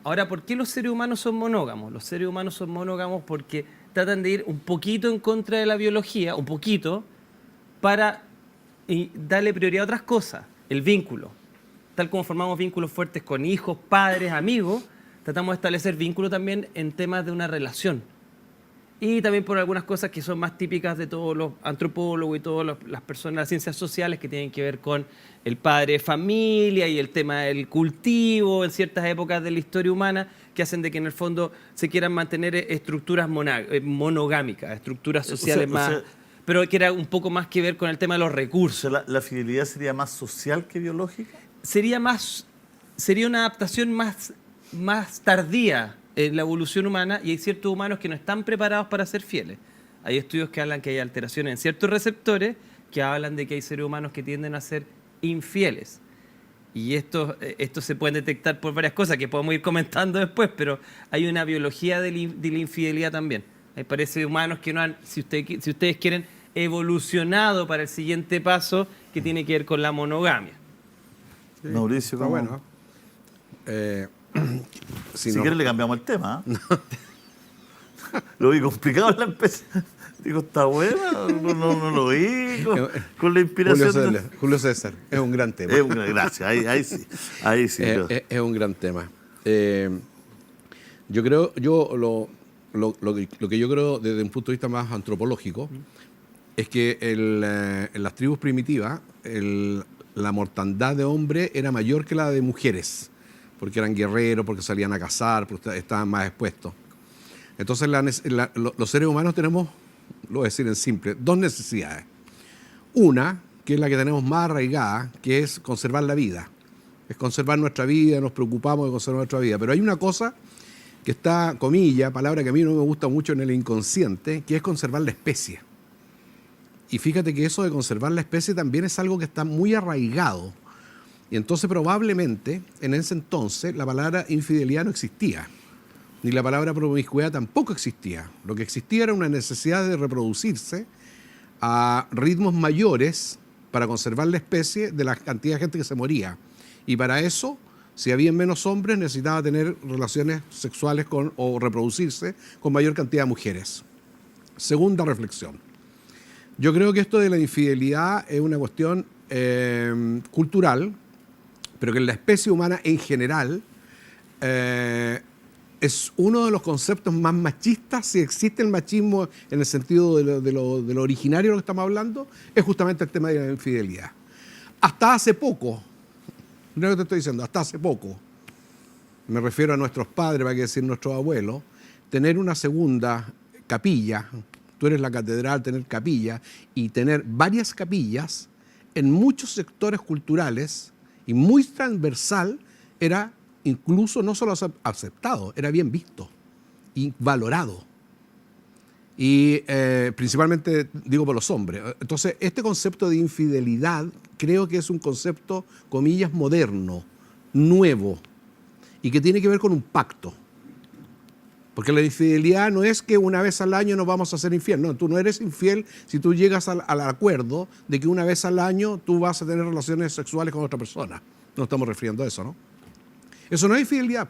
Ahora, ¿por qué los seres humanos son monógamos? Los seres humanos son monógamos porque tratan de ir un poquito en contra de la biología, un poquito, para darle prioridad a otras cosas, el vínculo. Tal como formamos vínculos fuertes con hijos, padres, amigos, tratamos de establecer vínculos también en temas de una relación. Y también por algunas cosas que son más típicas de todos los antropólogos y todas las personas de las ciencias sociales que tienen que ver con el padre de familia y el tema del cultivo en ciertas épocas de la historia humana, que hacen de que en el fondo se quieran mantener estructuras monogámicas, estructuras sociales más... pero que era un poco más que ver con el tema de los recursos. O sea, ¿la fidelidad sería más social que biológica? Sería una adaptación más tardía en la evolución humana, y hay ciertos humanos que no están preparados para ser fieles. Hay estudios que hablan que hay alteraciones en ciertos receptores que hablan de que hay seres humanos que tienden a ser infieles. Y esto se puede detectar por varias cosas que podemos ir comentando después, pero hay una biología de la infidelidad también. Hay parece humanos que no han, si ustedes quieren, evolucionado para el siguiente paso que tiene que ver con la monogamia. Sí, Mauricio, está bueno. si quieres le cambiamos el tema. Lo vi complicado en la empresa. Digo, está buena, no lo vi con la inspiración. Julio César, es un gran tema. Gracias, ahí sí. Es un gran tema. Yo creo, lo que yo creo desde un punto de vista más antropológico es que en las tribus primitivas la mortandad de hombres era mayor que la de mujeres, porque eran guerreros, porque salían a cazar, porque estaban más expuestos. Entonces los seres humanos tenemos, lo voy a decir en simple, dos necesidades. Una, que es la que tenemos más arraigada, que es conservar la vida. Es conservar nuestra vida, nos preocupamos de conservar nuestra vida. Pero hay una cosa que está, comilla, palabra que a mí no me gusta mucho en el inconsciente, que es conservar la especie. Y fíjate que eso de conservar la especie también es algo que está muy arraigado. Y entonces probablemente, en ese entonces, la palabra infidelidad no existía. Ni la palabra promiscuidad tampoco existía. Lo que existía era una necesidad de reproducirse a ritmos mayores para conservar la especie de la cantidad de gente que se moría. Y para eso, si había menos hombres, necesitaba tener relaciones sexuales o reproducirse con mayor cantidad de mujeres. Segunda reflexión. Yo creo que esto de la infidelidad es una cuestión cultural, pero que en la especie humana en general es uno de los conceptos más machistas. Si existe el machismo en el sentido de lo originario de lo que estamos hablando, es justamente el tema de la infidelidad. Hasta hace poco, no es lo que te estoy diciendo, hasta hace poco, me refiero a nuestros padres, para que decir nuestros abuelos, tener una segunda capilla, tú eres la catedral, tener capilla, y tener varias capillas en muchos sectores culturales y muy transversal, era incluso no solo aceptado, era bien visto y valorado. Y principalmente digo por los hombres. Entonces, este concepto de infidelidad creo que es un concepto, comillas, moderno, nuevo, y que tiene que ver con un pacto. Porque la infidelidad no es que una vez al año nos vamos a ser infiel. No, tú no eres infiel si tú llegas al acuerdo de que una vez al año tú vas a tener relaciones sexuales con otra persona. No estamos refiriendo a eso, ¿no? Eso no es infidelidad.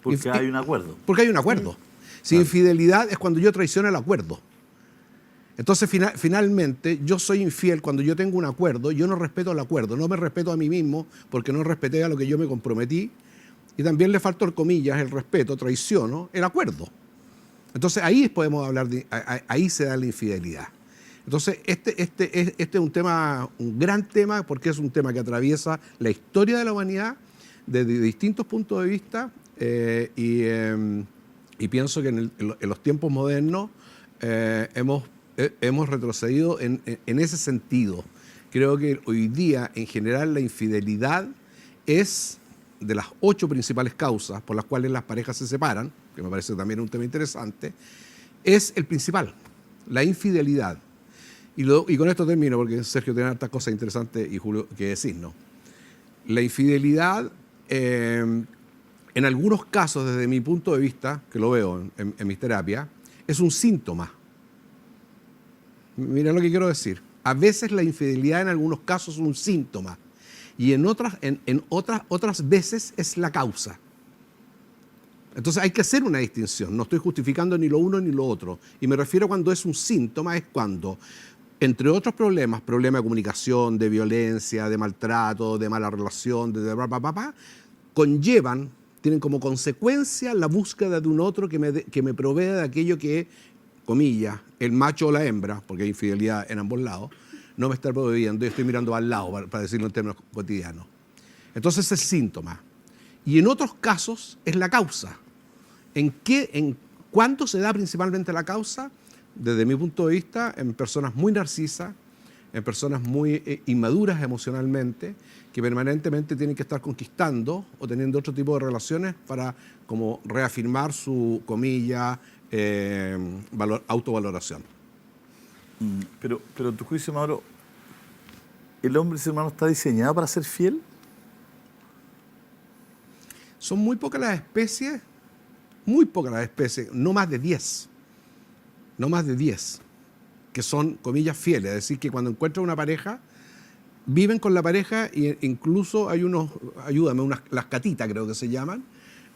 Porque hay un acuerdo. Porque hay un acuerdo. Si infidelidad es cuando yo traiciono el acuerdo. Entonces, finalmente, yo soy infiel cuando yo tengo un acuerdo, yo no respeto el acuerdo, no me respeto a mí mismo porque no respeté a lo que yo me comprometí, y también le faltó, comillas, el respeto, traiciono el acuerdo. Entonces, ahí podemos hablar ahí se da la infidelidad. Entonces, este es un tema, un gran tema, porque es un tema que atraviesa la historia de la humanidad desde distintos puntos de vista, y pienso que en los tiempos modernos hemos retrocedido en ese sentido. Creo que hoy día, en general, la infidelidad es de las 8 principales causas por las cuales las parejas se separan, que me parece también un tema interesante, es el principal, la infidelidad. Y con esto termino, porque Sergio tiene hartas cosas interesantes y Julio que decir, ¿no? La infidelidad, en algunos casos, desde mi punto de vista, que lo veo en mis terapias, es un síntoma. Mira lo que quiero decir. A veces la infidelidad en algunos casos es un síntoma y en otras veces es la causa. Entonces hay que hacer una distinción. No estoy justificando ni lo uno ni lo otro. Y me refiero cuando es un síntoma, es cuando, entre otros problemas de comunicación, de violencia, de maltrato, de mala relación, conllevan, tienen como consecuencia la búsqueda de un otro que me provea de aquello que, comillas, el macho o la hembra, porque hay infidelidad en ambos lados, no me está proveyendo y estoy mirando al lado, para decirlo en términos cotidianos. Entonces es síntoma. Y en otros casos es la causa. ¿Cuándo se da principalmente la causa? Desde mi punto de vista, en personas muy narcisas, en personas muy inmaduras emocionalmente, que permanentemente tienen que estar conquistando o teniendo otro tipo de relaciones para como reafirmar su, comilla, autovaloración. Pero en tu juicio, Mauro, ¿el hombre ser humano está diseñado para ser fiel? Son muy pocas las especies, no más de 10, que son, comillas, fieles. Es decir, que cuando encuentran una pareja, viven con la pareja e incluso hay las catitas creo que se llaman,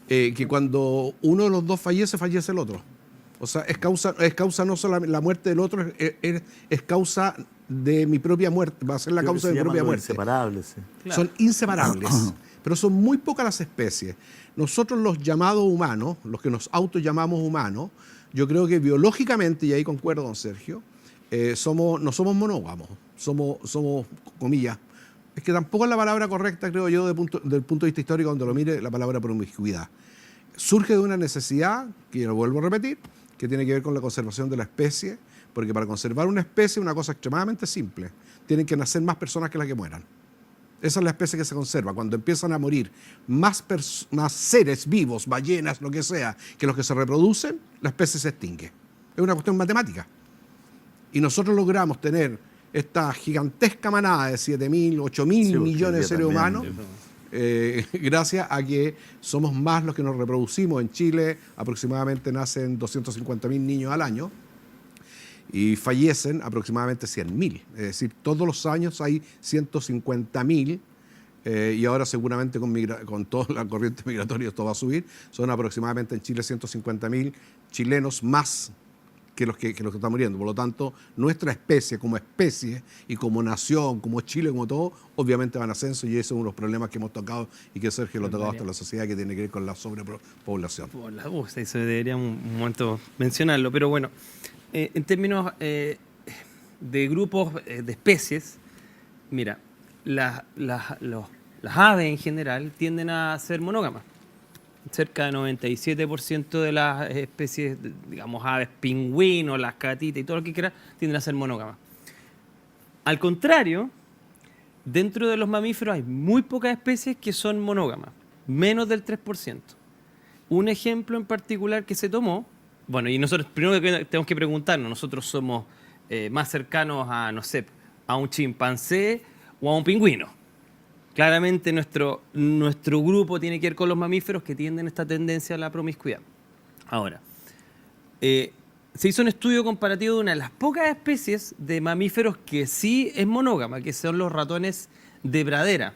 que cuando uno de los dos fallece el otro. O sea, es causa no solo la muerte del otro, es causa de mi propia muerte, va a ser la causa de mi propia muerte. Inseparables, sí. Claro. Son inseparables, pero son muy pocas las especies. Nosotros los llamados humanos, los que nos autollamamos humanos, yo creo que biológicamente, y ahí concuerdo con Sergio, no somos monógamos, somos comillas. Es que tampoco es la palabra correcta, creo yo, del punto de vista histórico, donde lo mire, la palabra promiscuidad. Surge de una necesidad, que yo lo vuelvo a repetir, que tiene que ver con la conservación de la especie, porque para conservar una especie es una cosa extremadamente simple. Tienen que nacer más personas que las que mueran. Esa es la especie que se conserva. Cuando empiezan a morir más seres vivos, ballenas, lo que sea, que los que se reproducen, la especie se extingue. Es una cuestión matemática. Y nosotros logramos tener esta gigantesca manada de 7.000, 8.000 millones de seres humanos, gracias a que somos más los que nos reproducimos. En Chile aproximadamente nacen 250.000 niños al año y fallecen aproximadamente 100.000. Es decir, todos los años hay 150.000 y ahora seguramente con toda la corriente migratoria esto va a subir. Son aproximadamente en Chile 150.000 chilenos más que los que están muriendo. Por lo tanto, nuestra especie como especie y como nación, como Chile, como todo, obviamente va en ascenso y ese es uno de los problemas que hemos tocado y que Sergio lo ha tocado hasta la sociedad, que tiene que ver con la sobrepoblación. Eso deberíamos un momento mencionarlo, pero bueno, en términos de grupos de especies, mira, las aves en general tienden a ser monógamas. Cerca del 97% de las especies, digamos, aves, pingüinos, las catitas y todo lo que quieras, tienden a ser monógamas. Al contrario, dentro de los mamíferos hay muy pocas especies que son monógamas, menos del 3%. Un ejemplo en particular que se tomó, bueno, y nosotros primero que tenemos que preguntarnos, nosotros somos más cercanos a, no sé, a un chimpancé o a un pingüino. Claramente nuestro grupo tiene que ver con los mamíferos que tienden esta tendencia a la promiscuidad. Ahora, se hizo un estudio comparativo de una de las pocas especies de mamíferos que sí es monógama, que son los ratones de pradera.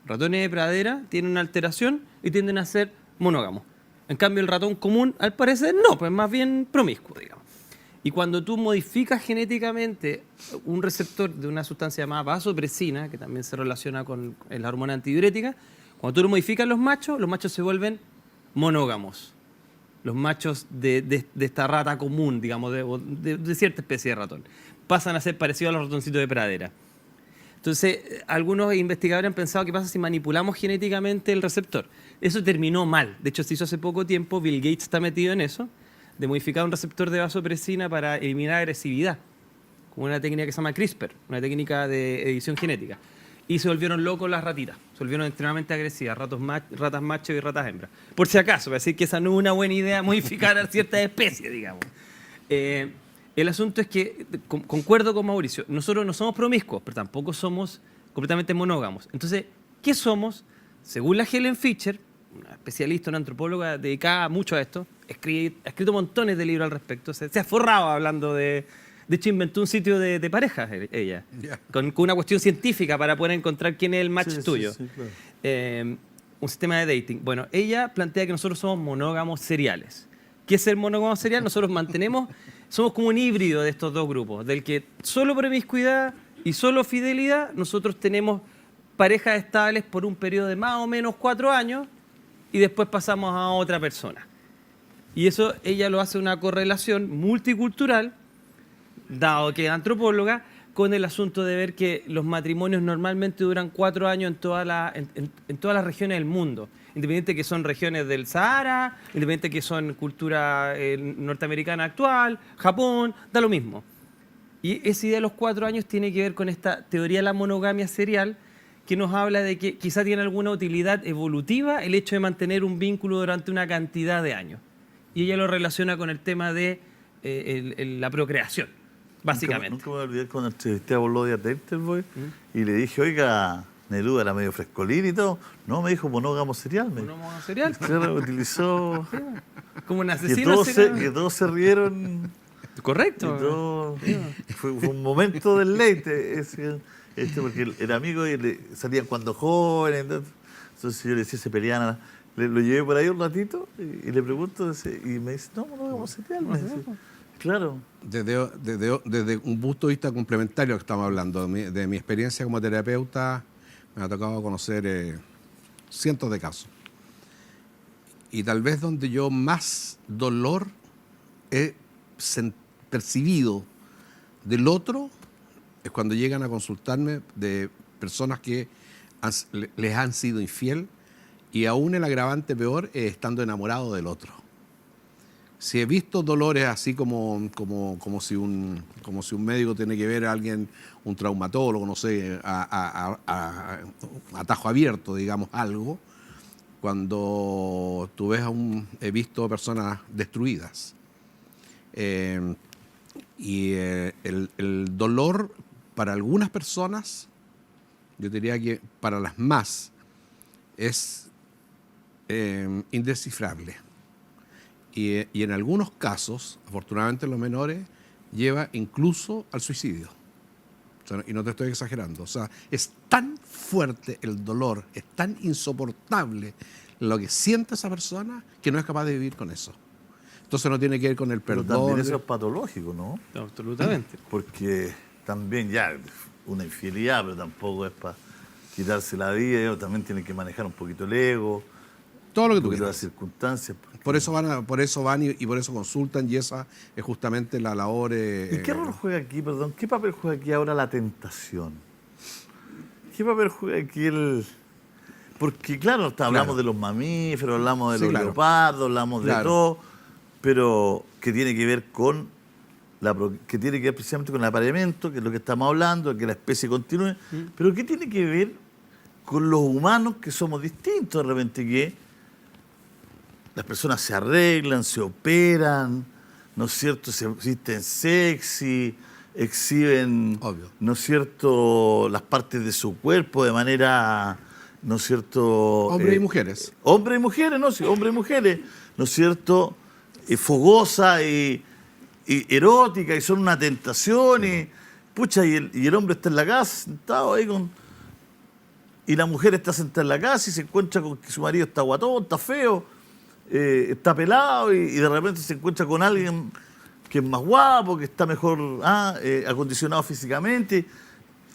Ratones de pradera tienen una alteración y tienden a ser monógamos. En cambio, el ratón común, al parecer, no, pues más bien promiscuo, digamos. Y cuando tú modificas genéticamente un receptor de una sustancia llamada vasopresina, que también se relaciona con la hormona antidiurética, cuando tú lo modificas los machos se vuelven monógamos. Los machos de esta rata común, digamos, de cierta especie de ratón, pasan a ser parecidos a los ratoncitos de pradera. Entonces, algunos investigadores han pensado qué pasa si manipulamos genéticamente el receptor. Eso terminó mal. De hecho, se hizo hace poco tiempo, Bill Gates está metido en eso, de modificar un receptor de vasopresina para eliminar agresividad, con una técnica que se llama CRISPR, una técnica de edición genética. Y se volvieron locos las ratitas, se volvieron extremadamente agresivas, ratas machos y ratas hembras. Por si acaso, para decir que esa no es una buena idea modificar a ciertas especies, digamos. El asunto es que, concuerdo con Mauricio, nosotros no somos promiscuos, pero tampoco somos completamente monógamos. Entonces, ¿qué somos? Según la Helen Fisher, una especialista, una antropóloga dedicada mucho a esto, ha escrito montones de libros al respecto, se ha forrado hablando de hecho, inventó un sitio de parejas ella, con una cuestión científica para poder encontrar quién es el match tuyo. Sí, claro. un sistema de dating. Bueno, ella plantea que nosotros somos monógamos seriales. ¿Qué es el monógamo serial? Nosotros somos como un híbrido de estos dos grupos, del que solo promiscuidad y solo fidelidad. Nosotros tenemos parejas estables por un periodo de más o menos 4 años y después pasamos a otra persona. Y eso ella lo hace una correlación multicultural, dado que es antropóloga, con el asunto de ver que los matrimonios normalmente duran 4 años en todas las regiones del mundo, independiente que son regiones del Sahara, independiente que son cultura norteamericana actual, Japón, da lo mismo. Y esa idea de los 4 años tiene que ver con esta teoría de la monogamia serial, que nos habla de que quizá tiene alguna utilidad evolutiva el hecho de mantener un vínculo durante una cantidad de años. Y ella lo relaciona con el tema de la procreación, básicamente. Nunca me voy a olvidar cuando entrevisté a Volodya Tenterboy y le dije, oiga, Neruda era medio frescolín y todo. No, me dijo monógamo serial. ¿Monógamo serial? Claro, utilizó... Como un que asesino que todos se rieron. Correcto. Y todo, fue un momento del leite. Porque él era amigo y salían cuando jóvenes. Entonces yo le decía, se peleaban. Lo llevé por ahí un ratito y le pregunto y me dice, no vamos a serial. Claro. Desde un punto de vista complementario que estamos hablando, de mi experiencia como terapeuta, me ha tocado conocer cientos de casos. Y tal vez donde yo más dolor he percibido del otro es cuando llegan a consultarme de personas que les han sido infiel, y aún el agravante peor es estando enamorado del otro. Si he visto dolores así como si un médico tiene que ver a alguien, un traumatólogo, no sé, a tajo abierto, digamos, algo, cuando tú ves he visto personas destruidas. Y el dolor para algunas personas, yo diría que para las más, es indescifrable. Y en algunos casos, afortunadamente en los menores, lleva incluso al suicidio. O sea, y no te estoy exagerando. O sea, es tan fuerte el dolor, es tan insoportable lo que siente esa persona que no es capaz de vivir con eso. Entonces no tiene que ver con el Pero perdón. también eso es patológico, ¿no? Absolutamente. Porque también ya una infidelidad, pero tampoco es para quitarse la vida. Ellos también tienen que manejar un poquito el ego. Todo lo que un tú poquito quieras. las circunstancias. Por eso van y por eso consultan, y esa es justamente la labor. ¿Y qué rol juega aquí, perdón? ¿Qué papel juega aquí ahora la tentación? ¿Qué papel juega aquí el...? Porque, claro, hablamos de los mamíferos, hablamos de los leopardos, hablamos de todo, pero que tiene que ver con que tiene que ver precisamente con el apareamiento, que es lo que estamos hablando, que la especie continúe, pero ¿qué tiene que ver con los humanos que somos distintos de repente, que las personas se arreglan, se operan, ¿no es cierto?, se visten sexy, exhiben, obvio, ¿no es cierto?, las partes de su cuerpo de manera, ¿no es cierto?, hombres y mujeres. Hombres y mujeres, ¿no? Sí, hombres y mujeres, ¿no es cierto?, fogosa y erótica, y son una tentación, y pucha, y el hombre está en la casa sentado ahí y la mujer está sentada en la casa y se encuentra con que su marido está guatón, está feo, está pelado, y de repente se encuentra con alguien que es más guapo, que está mejor acondicionado físicamente.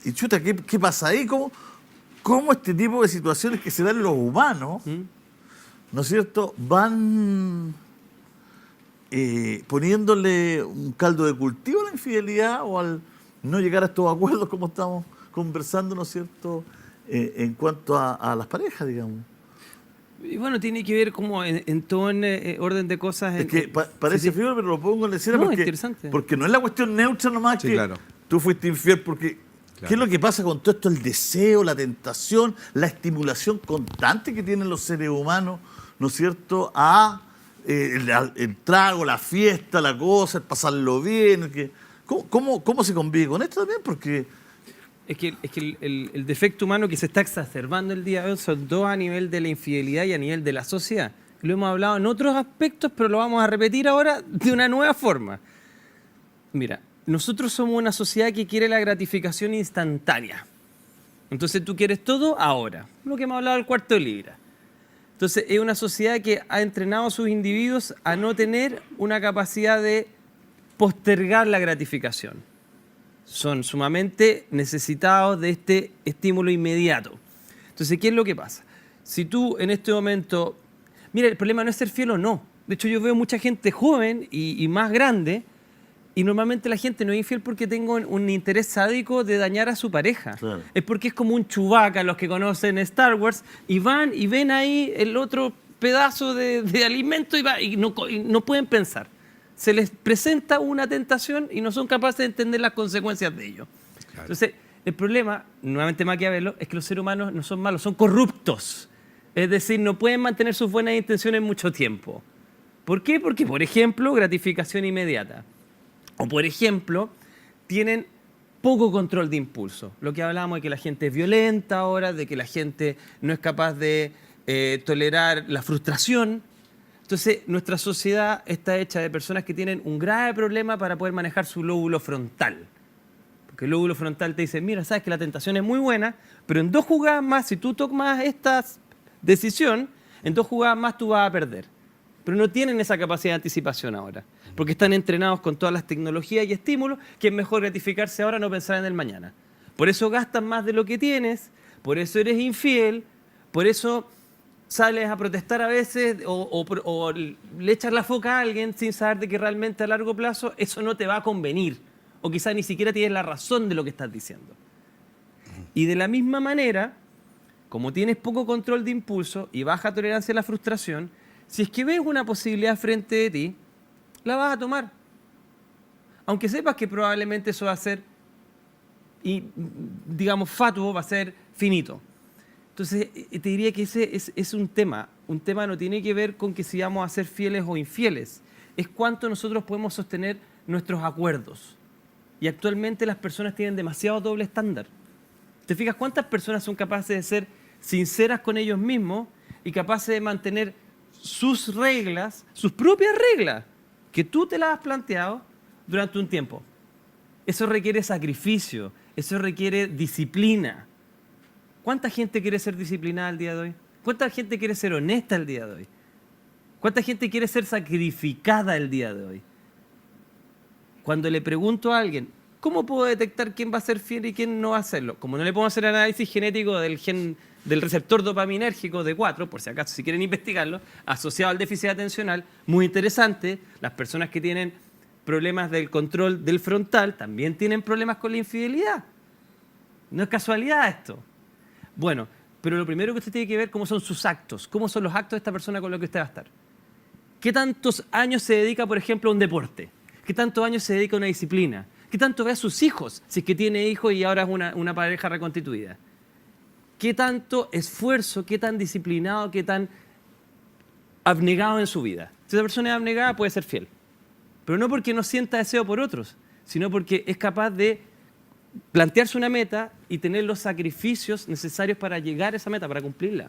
Y chuta, ¿qué pasa ahí? ¿Cómo este tipo de situaciones que se dan en los humanos, ¿no es cierto?, van poniéndole un caldo de cultivo a la infidelidad o al no llegar a estos acuerdos como estamos conversando, ¿no es cierto?, en cuanto a las parejas, digamos. Y bueno, tiene que ver como en todo orden de cosas. Es que parece frío, pero lo pongo en la escena porque no es la cuestión neutra nomás, que tú fuiste infiel, porque ¿qué es lo que pasa con todo esto? El deseo, la tentación, la estimulación constante que tienen los seres humanos, ¿no es cierto?, el trago, la fiesta, la cosa, el pasarlo bien. ¿Cómo se convive con esto también? Porque Es que el defecto humano que se está exacerbando el día de hoy son dos a nivel de la infidelidad y a nivel de la sociedad. Lo hemos hablado en otros aspectos, pero lo vamos a repetir ahora de una nueva forma. Mira, nosotros somos una sociedad que quiere la gratificación instantánea. Entonces tú quieres todo ahora. Lo que hemos hablado del cuarto de libra. Entonces, es una sociedad que ha entrenado a sus individuos a no tener una capacidad de postergar la gratificación. Son sumamente necesitados de este estímulo inmediato. Entonces, ¿qué es lo que pasa? Si tú en este momento... Mira, el problema no es ser fiel o no. De hecho, yo veo mucha gente joven y más grande, y normalmente la gente no es infiel porque tenga un interés sádico de dañar a su pareja. Claro. Es porque es como un Chewbacca, los que conocen Star Wars, y van y ven ahí el otro pedazo de alimento y no pueden pensar. Se les presenta una tentación y no son capaces de entender las consecuencias de ello. Claro. Entonces, el problema, nuevamente Maquiavelo, es que los seres humanos no son malos, son corruptos. Es decir, no pueden mantener sus buenas intenciones mucho tiempo. ¿Por qué? Porque, por ejemplo, gratificación inmediata. O, por ejemplo, tienen poco control de impulso. Lo que hablábamos de que la gente es violenta ahora, de que la gente no es capaz de tolerar la frustración. Entonces, nuestra sociedad está hecha de personas que tienen un grave problema para poder manejar su lóbulo frontal. Porque el lóbulo frontal te dice, mira, sabes que la tentación es muy buena, pero en 2 jugadas más, si tú tomas esta decisión, en 2 jugadas más tú vas a perder. Pero no tienen esa capacidad de anticipación ahora, porque están entrenados con todas las tecnologías y estímulos, que es mejor gratificarse ahora, no pensar en el mañana. Por eso gastas más de lo que tienes, por eso eres infiel, por eso sales a protestar a veces o le echas la foca a alguien sin saber de que realmente a largo plazo eso no te va a convenir, o quizás ni siquiera tienes la razón de lo que estás diciendo. Y de la misma manera, como tienes poco control de impulso y baja tolerancia a la frustración, si es que ves una posibilidad frente de ti, la vas a tomar. Aunque sepas que probablemente eso va a ser, digamos, fatuo, va a ser finito. Entonces, te diría que ese es un tema. Un tema no tiene que ver con que si vamos a ser fieles o infieles. Es cuánto nosotros podemos sostener nuestros acuerdos. Y actualmente las personas tienen demasiado doble estándar. ¿Te fijas cuántas personas son capaces de ser sinceras con ellos mismos y capaces de mantener sus reglas, sus propias reglas, que tú te las has planteado durante un tiempo? Eso requiere sacrificio, eso requiere disciplina. ¿Cuánta gente quiere ser disciplinada el día de hoy? ¿Cuánta gente quiere ser honesta el día de hoy? ¿Cuánta gente quiere ser sacrificada el día de hoy? Cuando le pregunto a alguien, ¿cómo puedo detectar quién va a ser fiel y quién no va a hacerlo? Como no le puedo hacer análisis genético del receptor dopaminérgico D4, por si acaso si quieren investigarlo, asociado al déficit atencional, muy interesante. Las personas que tienen problemas del control del frontal también tienen problemas con la infidelidad. No es casualidad esto. Bueno, pero lo primero que usted tiene que ver cómo son sus actos, cómo son los actos de esta persona con la que usted va a estar. ¿Qué tantos años se dedica, por ejemplo, a un deporte? ¿Qué tantos años se dedica a una disciplina? ¿Qué tanto ve a sus hijos, si es que tiene hijos y ahora es una pareja reconstituida? ¿Qué tanto esfuerzo, qué tan disciplinado, qué tan abnegado en su vida? Si esa persona es abnegada, puede ser fiel. Pero no porque no sienta deseo por otros, sino porque es capaz de plantearse una meta y tener los sacrificios necesarios para llegar a esa meta, para cumplirla.